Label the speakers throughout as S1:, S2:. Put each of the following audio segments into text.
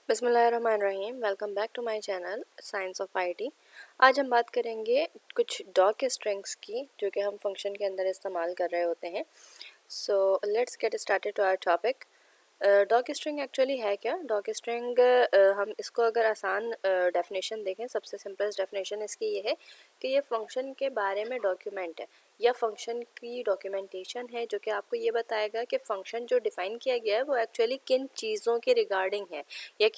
S1: बिस्मिल्लाहिर्रहमानिर्रहीम। Welcome back to my channel science of IT. आज हम बात करेंगे कुछ डॉक स्ट्रिंग्स की जो कि हम फंक्शन के अंदर इस्तेमाल कर रहे होते हैं। So let's get started to our topic. Doc string actually है क्या? डॉक स्ट्रिंग हम इसको अगर आसान डेफिनेशन देखें, सबसे सिंपलेस्ट डेफिनेशन इसकी ये है कि ये फंक्शन के बारे में डॉक्यूमेंट है या फंक्शन की डॉक्यूमेंटेशन है जो कि आपको ये बताएगा कि फंक्शन जो डिफ़ाइन किया गया है वो एक्चुअली किन चीज़ों के रिगार्डिंग है या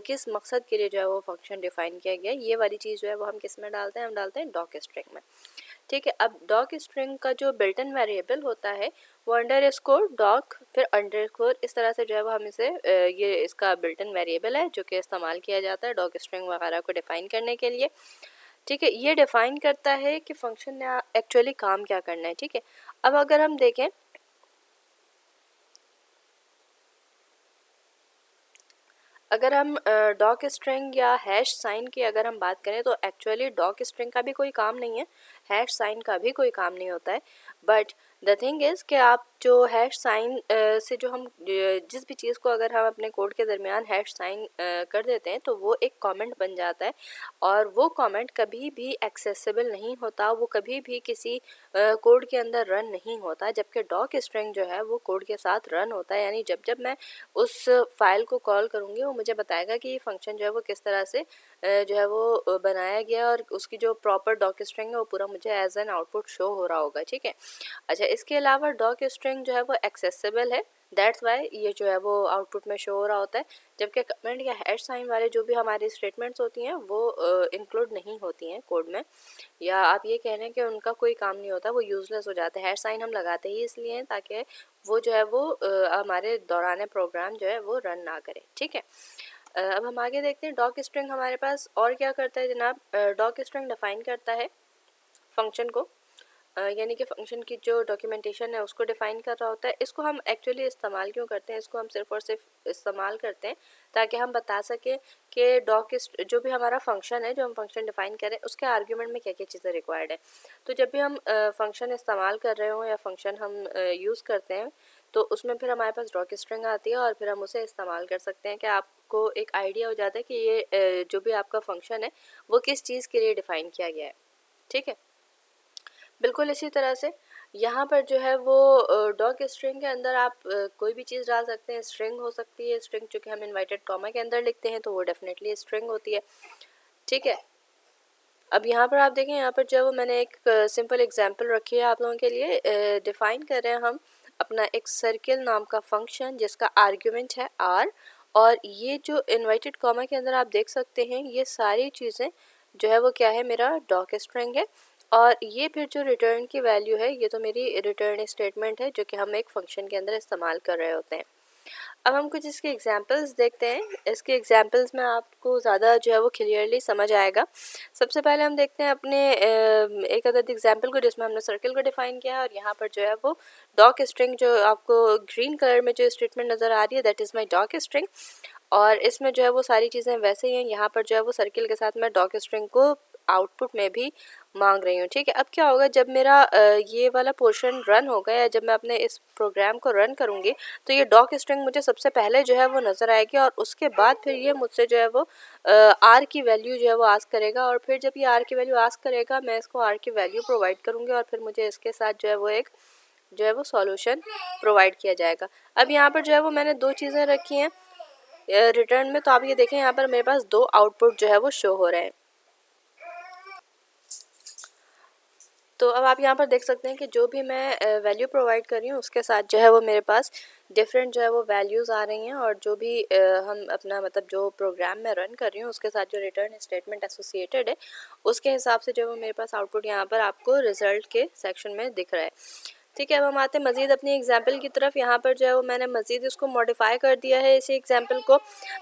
S1: किस मकसद के लिए जो है वो फंक्शन डिफ़ाइन किया गया है। ये वाली चीज़ जो है वो हम किस में डालते हैं? हम डालते हैं डॉक स्ट्रिंग में। ठीक है। अब डॉक स्ट्रिंग का जो बिल्ट इन वेरिएबल होता है वो अंडरस्कोर डॉक फिर अंडरस्कोर, इस तरह से जो है वो हम इसे ये इसका बिल्ट इन वेरिएबल है जो कि इस्तेमाल किया जाता है डॉक स्ट्रिंग वगैरह को डिफ़ाइन करने के लिए। ठीक है, ये डिफ़ाइन करता है कि फंक्शन ने एक्चुअली काम क्या करना है। ठीक है, अब अगर हम देखें, अगर हम डॉक स्ट्रिंग या हैश साइन की अगर हम बात करें तो एक्चुअली डॉक स्ट्रिंग का भी कोई काम नहीं है, हैश साइन का भी कोई काम नहीं होता है। बट द थिंग इज़ कि आप जो हैश साइन से जो हम जिस भी चीज़ को अगर हम अपने कोड के दरमियान हैश साइन कर देते हैं तो वो एक कमेंट बन जाता है और वो कमेंट कभी भी एक्सेसिबल नहीं होता, वो कभी भी किसी कोड के अंदर रन नहीं होता, जबकि डॉक स्ट्रिंग जो है वो कोड के साथ रन होता है। यानी जब जब मैं उस फाइल को कॉल करूँगी वो मुझे बताएगा कि ये फंक्शन जो है वो किस तरह से जो है वो बनाया गया और उसकी जो प्रॉपर डॉक स्ट्रिंग है वो पूरा मुझे एज एन आउटपुट शो हो रहा होगा। ठीक है, अच्छा, इसके अलावा डॉक स्ट्रिंग जो है वो एक्सेसिबल है, दैट्स वाई ये जो है वो आउटपुट में शो हो रहा होता है, जबकि कमेंट या हैश साइन वाले जो भी हमारी स्टेटमेंट्स होती हैं वो इंक्लूड नहीं होती हैं कोड में, या आप ये कह रहे हैं कि उनका कोई काम नहीं होता, वो यूजलेस हो जाते हैं। हैश साइन हम लगाते ही इसलिए हैं ताकि वो जो है वो हमारे दौरान प्रोग्राम जो है वो रन ना करे। ठीक है, अब हम आगे देखते हैं डॉक स्ट्रिंग हमारे पास और क्या करता है जनाब। डॉक स्ट्रिंग डिफाइन करता है फंक्शन को, यानी कि फंक्शन की जो डॉक्यूमेंटेशन है उसको डिफ़ाइन कर रहा होता है। इसको हम एक्चुअली इस्तेमाल क्यों करते हैं? इसको हम सिर्फ और सिर्फ इस्तेमाल करते हैं ताकि हम बता सकें कि जो भी हमारा फंक्शन है, जो हम फंक्शन डिफ़ाइन करें, उसके आर्ग्यूमेंट में क्या क्या चीज़ें रिक्वायर्ड है। तो जब भी हम फंक्शन इस्तेमाल कर रहे हों या फंक्शन हम यूज़ करते हैं तो उसमें फिर हमारे पास डॉक स्ट्रिंग आती है और फिर हम उसे इस्तेमाल कर सकते हैं कि आपको एक आइडिया हो जाता है कि ये जो भी आपका फंक्शन है वो किस चीज़ के लिए डिफ़ाइन किया गया है। ठीक है, बिल्कुल इसी तरह से यहाँ पर जो है वो डॉक स्ट्रिंग के अंदर आप कोई भी चीज़ डाल सकते हैं। स्ट्रिंग हो सकती है, स्ट्रिंग चूँकि हम इन्वर्टेड कॉमा के अंदर लिखते हैं तो वो डेफिनेटली स्ट्रिंग होती है। ठीक है, अब यहाँ पर आप देखें, यहाँ पर जो है वो मैंने एक सिंपल एग्जांपल रखी है आप लोगों के लिए। डिफ़ाइन कर रहे हैं हम अपना एक सर्किल नाम का फंक्शन जिसका आर्ग्यूमेंट है आर, और ये जो इन्वर्टेड कॉमा के अंदर आप देख सकते हैं ये सारी चीज़ें जो है वो क्या है, मेरा डॉक स्ट्रिंग है। और ये फिर जो रिटर्न की वैल्यू है ये तो मेरी रिटर्न स्टेटमेंट है जो कि हम एक फंक्शन के अंदर इस्तेमाल कर रहे होते हैं। अब हम कुछ इसके एग्जांपल्स देखते हैं। इसके एग्जांपल्स में आपको ज़्यादा जो है वो क्लियरली समझ आएगा। सबसे पहले हम देखते हैं अपने एक अदद एग्जांपल को जिसमें हमने सर्किल को डिफ़ाइन किया है और यहाँ पर जो है वो डॉक स्ट्रिंग, जो आपको ग्रीन कलर में जो स्टेटमेंट नज़र आ रही है that is my doc string, और इसमें जो है वो सारी चीज़ें वैसे ही हैं। यहाँ पर जो है वो सर्किल के साथ मैं डॉक स्ट्रिंग को आउटपुट में भी मांग रही हूँ। ठीक है, अब क्या होगा जब मेरा ये वाला पोर्शन रन होगा या जब मैं अपने इस प्रोग्राम को रन करूँगी तो ये डॉक स्ट्रिंग मुझे सबसे पहले जो है वो नज़र आएगी और उसके बाद फिर ये मुझसे जो है वो आर की वैल्यू जो है वो आस्क करेगा, और फिर जब ये आर की वैल्यू आस्क करेगा मैं इसको आर की वैल्यू प्रोवाइड करूँगी और फिर मुझे इसके साथ जो है वो एक जो है वो सॉल्यूशन प्रोवाइड किया जाएगा। अब यहाँ पर जो है वो मैंने दो चीज़ें रखी हैं रिटर्न में, तो आप ये देखें यहाँ पर मेरे पास दो आउटपुट जो है वो शो हो रहे हैं। तो अब आप यहाँ पर देख सकते हैं कि जो भी मैं वैल्यू प्रोवाइड कर रही हूँ उसके साथ जो है वो मेरे पास डिफरेंट जो है वो वैल्यूज़ आ रही हैं, और जो भी हम अपना मतलब जो प्रोग्राम में रन कर रही हूँ उसके साथ जो रिटर्न स्टेटमेंट एसोसिएटेड है उसके हिसाब से जो है वो मेरे पास आउटपुट यहाँ पर आपको रिजल्ट के सेक्शन में दिख रहा है। ठीक है, अब हम आते हैं मज़ीद अपनी एग्जाम्पल की तरफ। यहाँ पर जो है वो मैंने मज़ीद इसको मॉडिफाई कर दिया है। इसी एग्जाम्पल को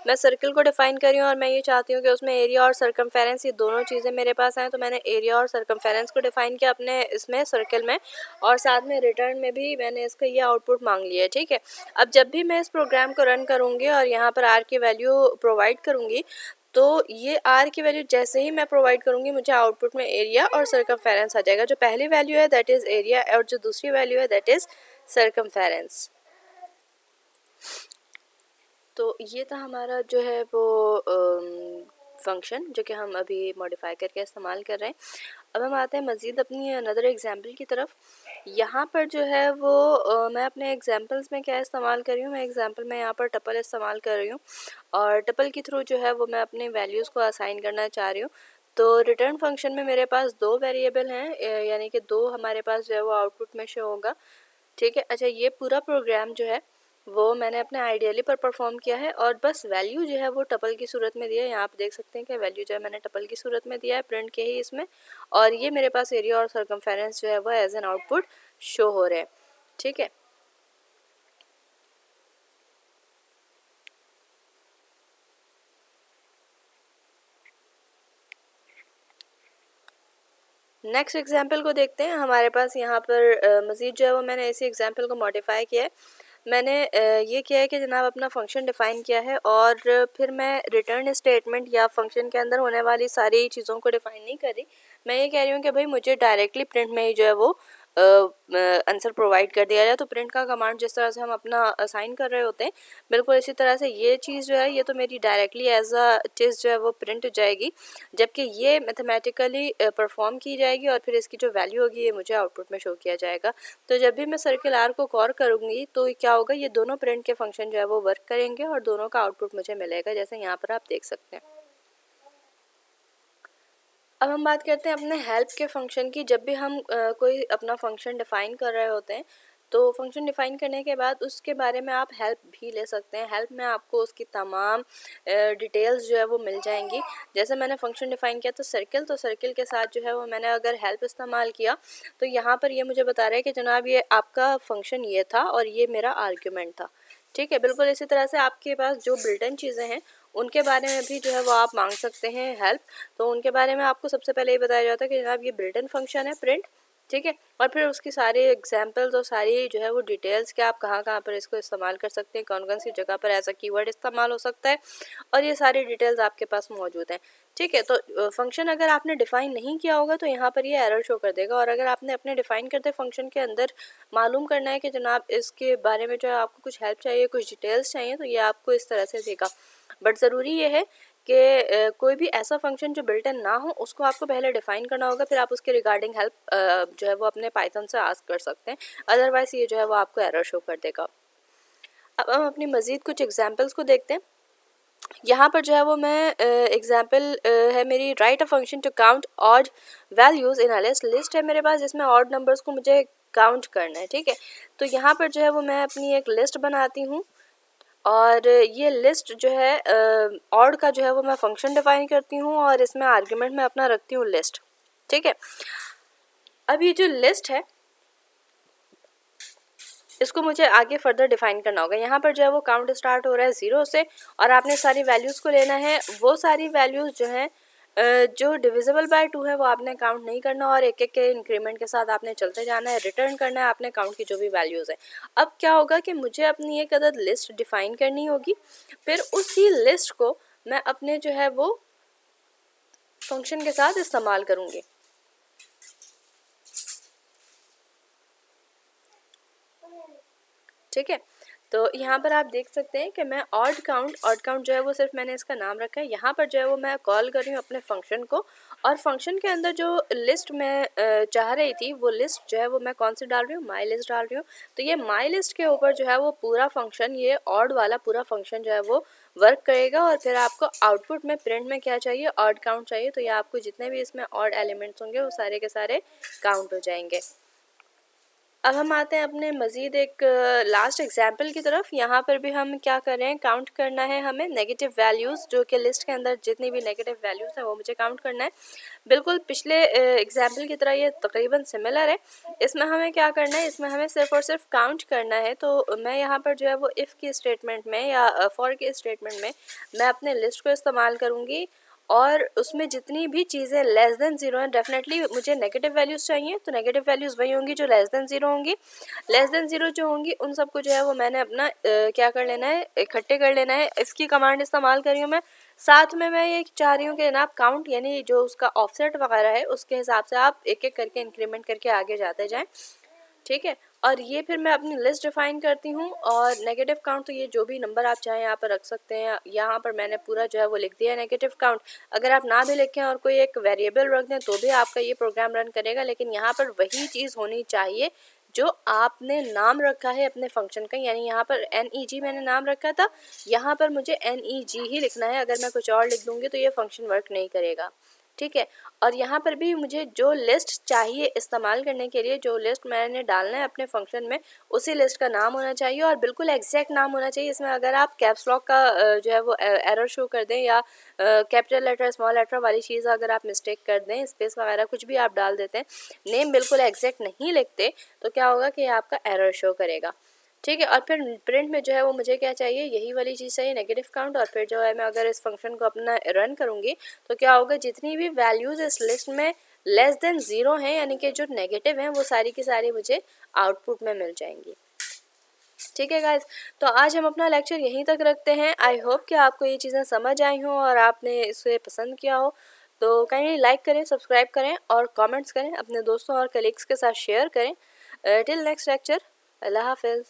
S1: मैं सर्किल को डिफ़ाइन कर रही हूँ और मैं ये चाहती हूँ कि उसमें एरिया और सरकमफेरेंस ये दोनों चीज़ें मेरे पास आएँ, तो मैंने एरिया और सरकमफेरेंस को डिफ़ाइन किया अपने इसमें सर्किल में, और साथ में रिटर्न में भी मैंने इसका ये आउटपुट मांग लिया है। ठीक है, अब जब भी मैं इस प्रोग्राम को रन करूँगी और यहाँ पर आर की वैल्यू प्रोवाइड करूँगी तो ये आर की वैल्यू जैसे ही मैं प्रोवाइड करूँगी मुझे आउटपुट में एरिया और सरकमफेरेंस आ जाएगा। जो पहली वैल्यू है दैट इज़ एरिया और जो दूसरी वैल्यू है दैट इज़ सरकमफेरेंस। तो ये था हमारा जो है वो फंक्शन जो कि हम अभी मॉडिफाई करके इस्तेमाल कर रहे हैं। अब हम आते हैं मज़ीद अपनी अनदर एग्जांपल की तरफ। यहाँ पर जो है वो मैं अपने एग्जांपल्स में क्या इस्तेमाल कर रही हूँ, मैं एग्जांपल में यहाँ पर टपल इस्तेमाल कर रही हूँ और टपल के थ्रू जो है वो मैं अपने वैल्यूज़ को असाइन करना चाह रही हूँ। तो रिटर्न फंक्शन में मेरे पास दो वेरिएबल हैं, यानी कि दो हमारे पास जो है वो आउटपुट में शो होगा। ठीक है, अच्छा ये पूरा प्रोग्राम जो है वो मैंने अपने आइडियली पर परफॉर्म किया है और बस वैल्यू जो है वो टपल की सूरत में दिया है। यहाँ आप देख सकते हैं कि वैल्यू जो है मैंने टपल की सूरत में दिया है प्रिंट के ही इसमें, और ये मेरे पास एरिया और सर्कमफेरेंस जो है वो एज एन आउटपुट शो हो रहे हैं। ठीक है, नेक्स्ट एग्जाम्पल को देखते हैं। हमारे पास यहाँ पर मज़ीद जो है वो मैंने इसी एग्जाम्पल को मॉडिफाई किया है। मैंने ये किया है कि जनाब अपना फंक्शन डिफ़ाइन किया है और फिर मैं रिटर्न स्टेटमेंट या फंक्शन के अंदर होने वाली सारी चीज़ों को डिफ़ाइन नहीं कर रही। मैं ये कह रही हूँ कि भाई मुझे डायरेक्टली प्रिंट में ही जो है वो आंसर प्रोवाइड कर दिया जाए। तो प्रिंट का कमांड जिस तरह से हम अपना असाइन कर रहे होते हैं, बिल्कुल इसी तरह से ये चीज़ जो है ये तो मेरी डायरेक्टली एज अ चीज़ जो है वो प्रिंट हो जाएगी, जबकि ये मैथमेटिकली परफॉर्म की जाएगी और फिर इसकी जो वैल्यू होगी ये मुझे आउटपुट में शो किया जाएगा। तो जब भी मैं सर्किल आर को कॉल करूँगी तो क्या होगा, ये दोनों प्रिंट के फंक्शन जो है वो वर्क करेंगे और दोनों का आउटपुट मुझे मिलेगा, जैसे यहाँ पर आप देख सकते हैं। अब हम बात करते हैं अपने हेल्प के फंक्शन की। जब भी हम कोई अपना फंक्शन डिफ़ाइन कर रहे होते हैं तो फंक्शन डिफ़ाइन करने के बाद उसके बारे में आप हेल्प भी ले सकते हैं। हेल्प में आपको उसकी तमाम डिटेल्स जो है वो मिल जाएंगी। जैसे मैंने फंक्शन डिफ़ाइन किया तो सर्किल के साथ जो है वो मैंने अगर हेल्प इस्तेमाल किया तो यहाँ पर ये मुझे बता रहा है कि जनाब ये आपका फंक्शन ये था और ये मेरा आर्ग्यूमेंट था। ठीक है, बिल्कुल इसी तरह से आपके पास जो बिल्ट इन चीज़ें हैं उनके बारे में भी जो है वो आप मांग सकते हैं हेल्प। तो उनके बारे में आपको सबसे पहले ये बताया जाता है कि जनाब ये बिल्ट इन फंक्शन है प्रिंट। ठीक है, और फिर उसकी सारी एग्जांपल्स और सारी जो है वो डिटेल्स कि आप कहाँ कहाँ पर इसको इस्तेमाल कर सकते हैं, कौन कौन सी जगह पर ऐसा कीवर्ड इस्तेमाल हो सकता है, और ये सारी डिटेल्स आपके पास मौजूद हैं। ठीक है, तो फंक्शन अगर आपने डिफ़ाइन नहीं किया होगा तो यहाँ पर ये एरर शो कर देगा, और अगर आपने अपने डिफ़ाइन करते फंक्शन के अंदर मालूम करना है कि जनाब इसके बारे में जो है आपको कुछ हेल्प चाहिए, कुछ डिटेल्स चाहिए, तो ये आपको इस तरह से देगा। बट ज़रूरी ये है कि कोई भी ऐसा फंक्शन जो बिल्ट इन ना हो उसको आपको पहले डिफ़ाइन करना होगा, फिर आप उसके रिगार्डिंग हेल्प जो है वो अपने पाइथन से आस्क कर सकते हैं। अदरवाइज़ ये जो है वो आपको एरर शो कर देगा। अब हम अपनी मज़ीद कुछ एग्जांपल्स को देखते हैं। यहाँ पर जो है वो मैं एग्जांपल है मेरी, write a function to count odd values in a list है मेरे पास जिसमें ऑड नंबर्स को मुझे काउंट करना है। ठीक है, तो यहाँ पर जो है वो मैं अपनी एक लिस्ट बनाती हूँ और ये लिस्ट जो है ऑड का जो है वो मैं फंक्शन डिफाइन करती हूँ और इसमें आर्ग्यूमेंट में अपना रखती हूँ लिस्ट। ठीक है, अब ये जो लिस्ट है इसको मुझे आगे फर्दर डिफाइन करना होगा। यहाँ पर जो है वो काउंट स्टार्ट हो रहा है 0 से और आपने सारी वैल्यूज़ को लेना है। वो सारी वैल्यूज़ जो हैं जो डिविजिबल बाय 2 है वो आपने काउंट नहीं करना और एक एक के इंक्रीमेंट के साथ आपने चलते जाना है, रिटर्न करना है आपने काउंट की जो भी वैल्यूज़ है। अब क्या होगा कि मुझे अपनी एक अदद लिस्ट डिफ़ाइन करनी होगी, फिर उसी लिस्ट को मैं अपने जो है वो फंक्शन के साथ इस्तेमाल करूँगी। ठीक है, तो यहाँ पर आप देख सकते हैं कि मैं ऑड काउंट जो है वो सिर्फ मैंने इसका नाम रखा है। यहाँ पर जो है वो मैं कॉल कर रही हूँ अपने फंक्शन को, और फंक्शन के अंदर जो लिस्ट मैं चाह रही थी वो लिस्ट जो है वो मैं कौन सी डाल रही हूँ, माई लिस्ट डाल रही हूँ। तो ये माई लिस्ट के ऊपर जो है वो पूरा फंक्शन, ये ऑड वाला पूरा फंक्शन जो है वो वर्क करेगा और फिर आपको आउटपुट में प्रिंट में क्या चाहिए, ऑड काउंट चाहिए। तो ये आपको जितने भी इसमें ऑड एलिमेंट्स होंगे वो सारे के सारे काउंट हो जाएंगे। अब हम आते हैं अपने मज़ीद एक लास्ट एग्जाम्पल की तरफ। यहाँ पर भी हम क्या कर रहे हैं, काउंट करना है हमें नेगेटिव वैल्यूज़, जो कि लिस्ट के अंदर जितनी भी नेगेटिव वैल्यूज़ हैं वो मुझे काउंट करना है। बिल्कुल पिछले एग्जाम्पल की तरह ये तकरीबन सिमिलर है। इसमें हमें क्या करना है, इसमें हमें सिर्फ और सिर्फ काउंट करना है। तो मैं यहाँ पर जो है वो इफ़ की स्टेटमेंट में या फॉर के स्टेटमेंट में मैं अपने लिस्ट को इस्तेमाल करूँगी और उसमें जितनी भी चीज़ें लेस देन 0 हैं, डेफिनेटली मुझे नेगेटिव वैल्यूज़ चाहिए, तो नेगेटिव वैल्यूज़ वही होंगी जो लेस देन 0 होंगी। लेस देन 0 जो होंगी उन सबको जो है वो मैंने अपना क्या कर लेना है, इकट्ठे कर लेना है। इसकी कमांड इस्तेमाल कर रही हूँ मैं। साथ में मैं ये चाह रही हूँ कि जनाब काउंट यानी जो उसका ऑफसेट वगैरह है उसके हिसाब से आप एक एक करके इंक्रीमेंट करके आगे जाते जाएँ। ठीक है, और ये फिर मैं अपनी लिस्ट डिफाइन करती हूँ। और नेगेटिव काउंट तो ये जो भी नंबर आप चाहें यहाँ पर रख सकते हैं। यहाँ पर मैंने पूरा जो है वो लिख दिया है नेगेटिव काउंट। अगर आप ना भी लिखें और कोई एक वेरिएबल रख दें तो भी आपका ये प्रोग्राम रन करेगा, लेकिन यहाँ पर वही चीज़ होनी चाहिए जो आपने नाम रखा है अपने फंक्शन का। यानी यहाँ पर NEG मैंने नाम रखा था, यहाँ पर मुझे NEG ही लिखना है। अगर मैं कुछ और लिख दूँगी तो ये फंक्शन वर्क नहीं करेगा, ठीक है। और यहाँ पर भी मुझे जो लिस्ट चाहिए इस्तेमाल करने के लिए, जो लिस्ट मैंने डालना है अपने फंक्शन में, उसी लिस्ट का नाम होना चाहिए और बिल्कुल एग्जैक्ट नाम होना चाहिए। इसमें अगर आप कैप्स लॉक का जो है वो एरर शो कर दें या कैपिटल लेटर स्मॉल लेटर वाली चीज़ अगर आप मिस्टेक कर दें, स्पेस वगैरह कुछ भी आप डाल देते हैं, नेम बिल्कुल एग्जैक्ट नहीं लिखते, तो क्या होगा कि आपका एरर शो करेगा, ठीक है। और फिर प्रिंट में जो है वो मुझे क्या चाहिए, यही वाली चीज़ चाहिए नेगेटिव काउंट। और फिर जो है मैं अगर इस फंक्शन को अपना रन करूँगी तो क्या होगा, जितनी भी वैल्यूज़ इस लिस्ट में लेस देन 0 हैं, यानी कि जो नेगेटिव हैं, वो सारी की सारी मुझे आउटपुट में मिल जाएंगी, ठीक है गाइज। तो आज हम अपना लेक्चर यहीं तक रखते हैं। आई होप कि आपको ये चीज़ें समझ आई हों और आपने इसे पसंद किया हो। तो काइंडली लाइक करें, सब्सक्राइब करें और कमेंट्स करें, अपने दोस्तों और कलीग्स के साथ शेयर करें। टिल नेक्स्ट लेक्चर, अल्लाह हाफिज़।